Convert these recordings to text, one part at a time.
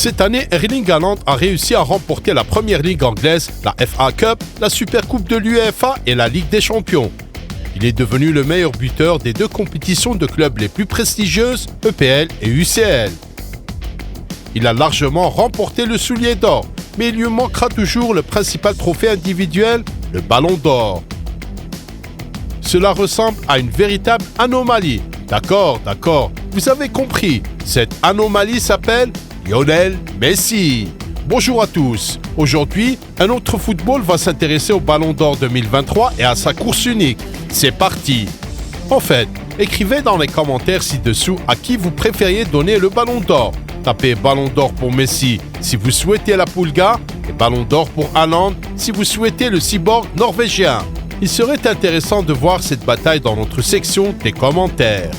Cette année, Erling Haaland a réussi à remporter la première ligue anglaise, la FA Cup, la Supercoupe de l'UEFA et la Ligue des Champions. Il est devenu le meilleur buteur des deux compétitions de clubs les plus prestigieuses, EPL et UCL. Il a largement remporté le soulier d'or, mais il lui manquera toujours le principal trophée individuel, le Ballon d'Or. Cela ressemble à une véritable anomalie. D'accord, vous avez compris. Cette anomalie s'appelle Lionel Messi. Bonjour à tous. Aujourd'hui, un autre football va s'intéresser au Ballon d'Or 2023 et à sa course unique. C'est parti. En fait, écrivez dans les commentaires ci-dessous à qui vous préfériez donner le Ballon d'Or. Tapez Ballon d'Or pour Messi si vous souhaitez la Pulga et Ballon d'Or pour Haaland si vous souhaitez le cyborg norvégien. Il serait intéressant de voir cette bataille dans notre section des commentaires.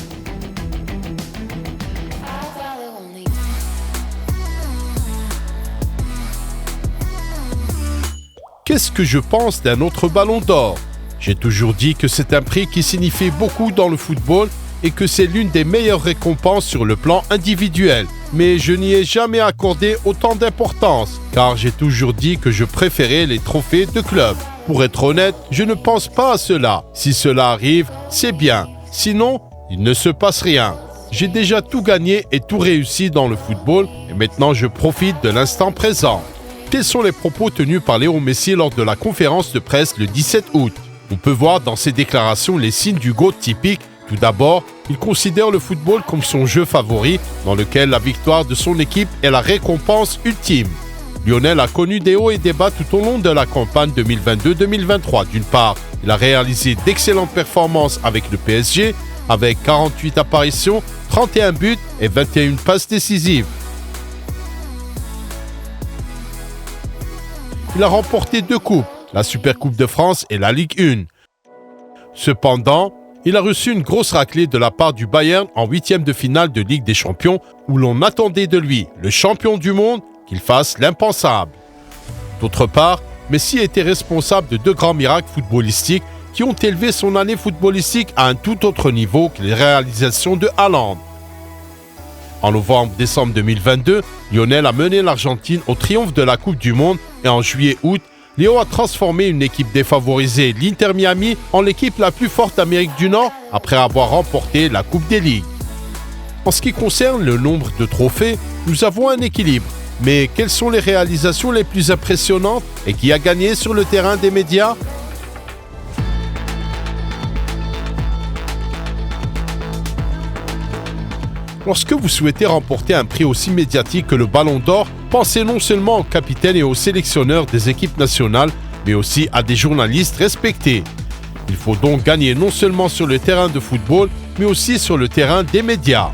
Qu'est-ce que je pense d'un autre Ballon d'Or ? J'ai toujours dit que c'est un prix qui signifie beaucoup dans le football et que c'est l'une des meilleures récompenses sur le plan individuel. Mais je n'y ai jamais accordé autant d'importance, car j'ai toujours dit que je préférais les trophées de club. Pour être honnête, je ne pense pas à cela. Si cela arrive, c'est bien. Sinon, il ne se passe rien. J'ai déjà tout gagné et tout réussi dans le football et maintenant je profite de l'instant présent. Tels sont les propos tenus par Léo Messi lors de la conférence de presse le 17 août. On peut voir dans ses déclarations les signes du GOAT typiques. Tout d'abord, il considère le football comme son jeu favori, dans lequel la victoire de son équipe est la récompense ultime. Lionel a connu des hauts et des bas tout au long de la campagne 2022-2023. D'une part, il a réalisé d'excellentes performances avec le PSG, avec 48 apparitions, 31 buts et 21 passes décisives. Il a remporté 2 coupes, la Supercoupe de France et la Ligue 1. Cependant, il a reçu une grosse raclée de la part du Bayern en 8e de finale de Ligue des Champions, où l'on attendait de lui, le champion du monde, qu'il fasse l'impensable. D'autre part, Messi était responsable de 2 grands miracles footballistiques qui ont élevé son année footballistique à un tout autre niveau que les réalisations de Haaland. En novembre-décembre 2022, Lionel a mené l'Argentine au triomphe de la Coupe du Monde et en juillet-août, Léo a transformé une équipe défavorisée, l'Inter Miami, en l'équipe la plus forte d'Amérique du Nord après avoir remporté la Coupe des Ligues. En ce qui concerne le nombre de trophées, nous avons un équilibre. Mais quelles sont les réalisations les plus impressionnantes et qui a gagné sur le terrain des médias ? Lorsque vous souhaitez remporter un prix aussi médiatique que le Ballon d'Or, pensez non seulement aux capitaines et aux sélectionneurs des équipes nationales, mais aussi à des journalistes respectés. Il faut donc gagner non seulement sur le terrain de football, mais aussi sur le terrain des médias.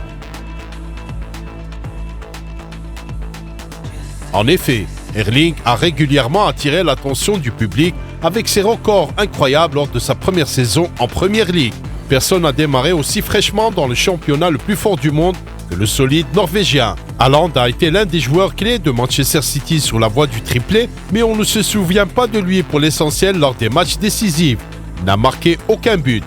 En effet, Erling a régulièrement attiré l'attention du public avec ses records incroyables lors de sa première saison en Première Ligue. Personne n'a démarré aussi fraîchement dans le championnat le plus fort du monde que le solide norvégien. Haaland a été l'un des joueurs clés de Manchester City sur la voie du triplé, mais on ne se souvient pas de lui pour l'essentiel lors des matchs décisifs. Il n'a marqué aucun but.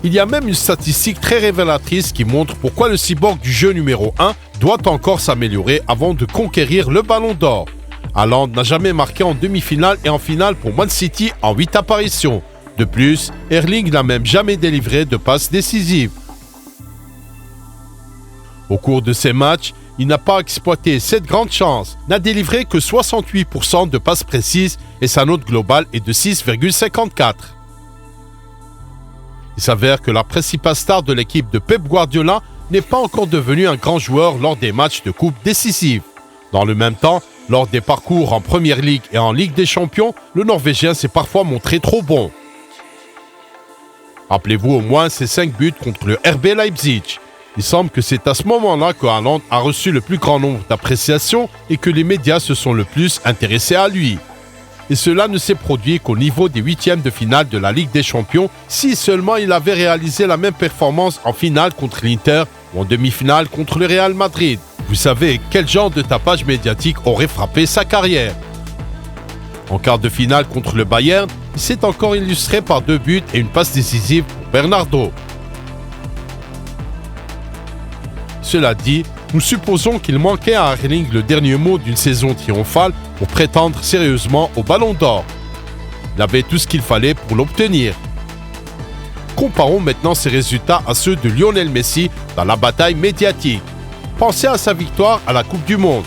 Il y a même une statistique très révélatrice qui montre pourquoi le cyborg du jeu numéro 1 doit encore s'améliorer avant de conquérir le Ballon d'Or. Haaland n'a jamais marqué en demi-finale et en finale pour Man City en 8 apparitions. De plus, Erling n'a même jamais délivré de passe décisive. Au cours de ces matchs, il n'a pas exploité cette grande chance, n'a délivré que 68% de passes précises et sa note globale est de 6,54. Il s'avère que la principale star de l'équipe de Pep Guardiola n'est pas encore devenu un grand joueur lors des matchs de coupe décisives. Dans le même temps, lors des parcours en Première Ligue et en Ligue des Champions, le Norvégien s'est parfois montré trop bon. Rappelez-vous au moins ses 5 buts contre le RB Leipzig. Il semble que c'est à ce moment-là que Haaland a reçu le plus grand nombre d'appréciations et que les médias se sont le plus intéressés à lui. Et cela ne s'est produit qu'au niveau des 8e de finale de la Ligue des Champions, si seulement il avait réalisé la même performance en finale contre l'Inter ou en demi-finale contre le Real Madrid. Vous savez quel genre de tapage médiatique aurait frappé sa carrière. En quart de finale contre le Bayern, il s'est encore illustré par 2 buts et une passe décisive pour Bernardo. Cela dit, Nous supposons qu'il manquait à Erling le dernier mot d'une saison triomphale pour prétendre sérieusement au Ballon d'Or. Il avait tout ce qu'il fallait pour l'obtenir. Comparons maintenant ses résultats à ceux de Lionel Messi dans la bataille médiatique. Pensez à sa victoire à la Coupe du Monde.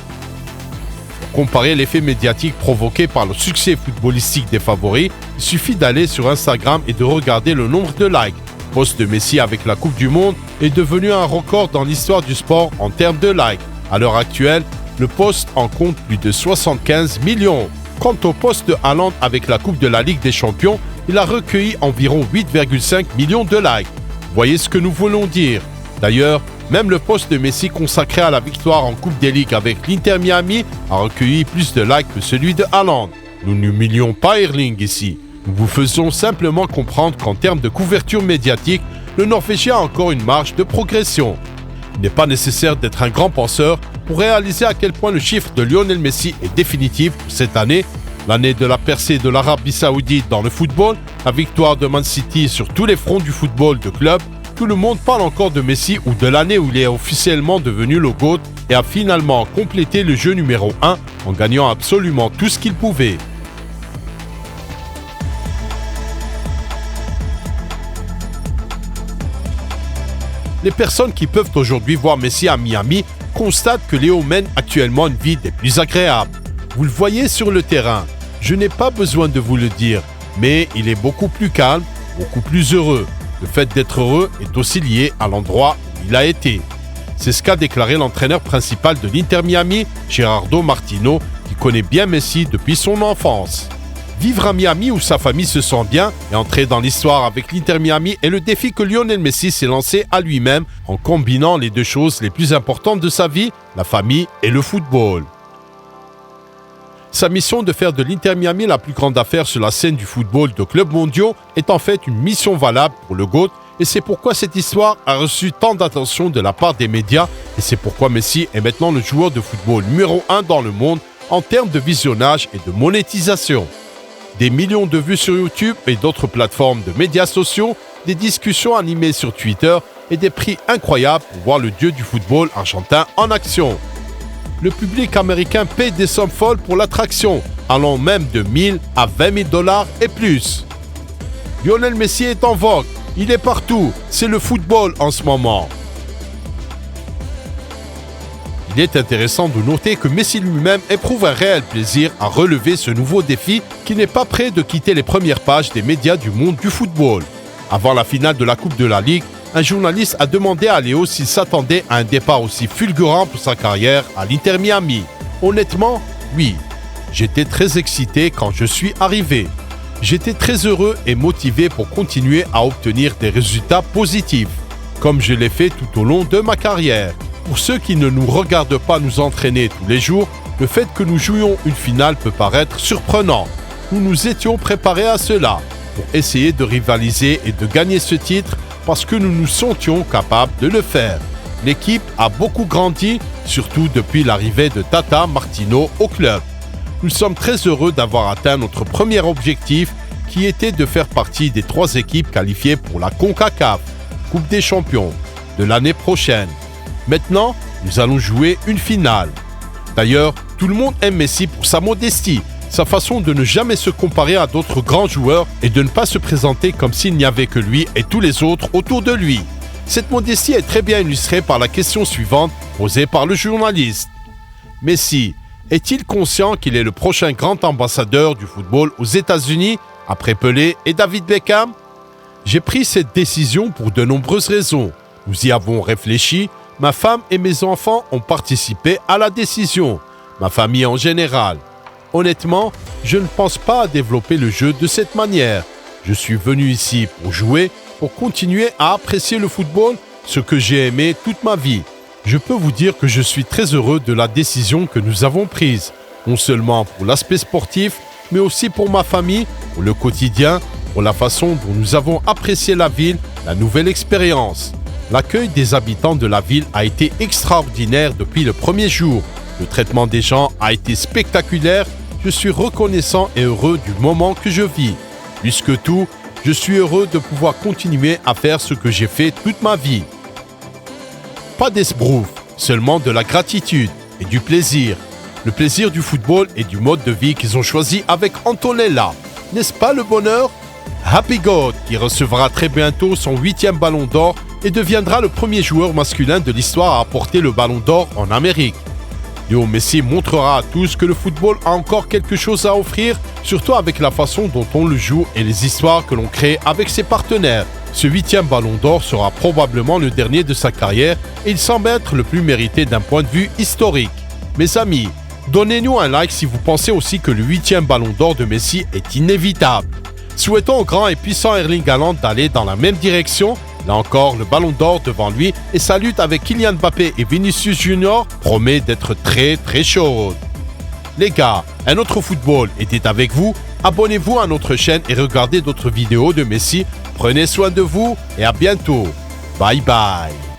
Pour comparer l'effet médiatique provoqué par le succès footballistique des favoris, il suffit d'aller sur Instagram et de regarder le nombre de likes. Le post de Messi avec la Coupe du Monde est devenu un record dans l'histoire du sport en termes de likes. À l'heure actuelle, le post en compte plus de 75 millions. Quant au post de Haaland avec la Coupe de la Ligue des Champions, il a recueilli environ 8,5 millions de likes. Voyez ce que nous voulons dire. D'ailleurs, même le post de Messi consacré à la victoire en Coupe des Ligues avec l'Inter Miami a recueilli plus de likes que celui de Haaland. Nous n'humilions pas Erling ici. Nous vous faisons simplement comprendre qu'en termes de couverture médiatique, le Norvégien a encore une marge de progression. Il n'est pas nécessaire d'être un grand penseur pour réaliser à quel point le chiffre de Lionel Messi est définitif pour cette année, l'année de la percée de l'Arabie Saoudite dans le football, la victoire de Man City sur tous les fronts du football de club. Tout le monde parle encore de Messi ou de l'année où il est officiellement devenu le GOAT et a finalement complété le jeu numéro 1 en gagnant absolument tout ce qu'il pouvait. Les personnes qui peuvent aujourd'hui voir Messi à Miami constatent que Léo mène actuellement une vie des plus agréables. Vous le voyez sur le terrain. Je n'ai pas besoin de vous le dire, mais il est beaucoup plus calme, beaucoup plus heureux. Le fait d'être heureux est aussi lié à l'endroit où il a été. C'est ce qu'a déclaré l'entraîneur principal de l'Inter Miami, Gerardo Martino, qui connaît bien Messi depuis son enfance. Vivre à Miami où sa famille se sent bien et entrer dans l'histoire avec l'Inter Miami est le défi que Lionel Messi s'est lancé à lui-même en combinant les deux choses les plus importantes de sa vie, la famille et le football. Sa mission de faire de l'Inter Miami la plus grande affaire sur la scène du football de clubs mondiaux est en fait une mission valable pour le GOAT et c'est pourquoi cette histoire a reçu tant d'attention de la part des médias et c'est pourquoi Messi est maintenant le joueur de football numéro 1 dans le monde en termes de visionnage et de monétisation. Des millions de vues sur YouTube et d'autres plateformes de médias sociaux, des discussions animées sur Twitter et des prix incroyables pour voir le dieu du football argentin en action. Le public américain paie des sommes folles pour l'attraction, allant même de 1000 à 20 000 $ et plus. Lionel Messi est en vogue, il est partout, c'est le football en ce moment. Il est intéressant de noter que Messi lui-même éprouve un réel plaisir à relever ce nouveau défi qui n'est pas prêt de quitter les premières pages des médias du monde du football. Avant la finale de la Coupe de la Ligue, un journaliste a demandé à Léo s'il s'attendait à un départ aussi fulgurant pour sa carrière à l'Inter Miami. Honnêtement, oui. J'étais très excité quand je suis arrivé. J'étais très heureux et motivé pour continuer à obtenir des résultats positifs, comme je l'ai fait tout au long de ma carrière. Pour ceux qui ne nous regardent pas nous entraîner tous les jours, le fait que nous jouions une finale peut paraître surprenant. Nous nous étions préparés à cela, pour essayer de rivaliser et de gagner ce titre parce que nous nous sentions capables de le faire. L'équipe a beaucoup grandi, surtout depuis l'arrivée de Tata Martino au club. Nous sommes très heureux d'avoir atteint notre premier objectif qui était de faire partie des 3 équipes qualifiées pour la CONCACAF, Coupe des Champions, de l'année prochaine. Maintenant, nous allons jouer une finale. D'ailleurs, tout le monde aime Messi pour sa modestie, sa façon de ne jamais se comparer à d'autres grands joueurs et de ne pas se présenter comme s'il n'y avait que lui et tous les autres autour de lui. Cette modestie est très bien illustrée par la question suivante posée par le journaliste. Messi est-il conscient qu'il est le prochain grand ambassadeur du football aux États-Unis après Pelé et David Beckham? J'ai pris cette décision pour de nombreuses raisons. Nous y avons réfléchi. Ma femme et mes enfants ont participé à la décision, ma famille en général. Honnêtement, je ne pense pas à développer le jeu de cette manière. Je suis venu ici pour jouer, pour continuer à apprécier le football, ce que j'ai aimé toute ma vie. Je peux vous dire que je suis très heureux de la décision que nous avons prise, non seulement pour l'aspect sportif, mais aussi pour ma famille, pour le quotidien, pour la façon dont nous avons apprécié la ville, la nouvelle expérience. L'accueil des habitants de la ville a été extraordinaire depuis le premier jour. Le traitement des gens a été spectaculaire. Je suis reconnaissant et heureux du moment que je vis. Plus que tout, je suis heureux de pouvoir continuer à faire ce que j'ai fait toute ma vie. Pas d'esbrouf, seulement de la gratitude et du plaisir. Le plaisir du football et du mode de vie qu'ils ont choisi avec Antonella. N'est-ce pas le bonheur? Happy God, qui recevra très bientôt son 8e ballon d'or et deviendra le premier joueur masculin de l'histoire à apporter le ballon d'or en Amérique. Léo Messi montrera à tous que le football a encore quelque chose à offrir, surtout avec la façon dont on le joue et les histoires que l'on crée avec ses partenaires. Ce 8e ballon d'or sera probablement le dernier de sa carrière et il semble être le plus mérité d'un point de vue historique. Mes amis, donnez-nous un like si vous pensez aussi que le 8e ballon d'or de Messi est inévitable. Souhaitons au grand et puissant Erling Haaland d'aller dans la même direction. Là encore, le ballon d'or devant lui et sa lutte avec Kylian Mbappé et Vinicius Junior promet d'être très chaude. Les gars, un autre football était avec vous. Abonnez-vous à notre chaîne et regardez d'autres vidéos de Messi. Prenez soin de vous et à bientôt. Bye bye.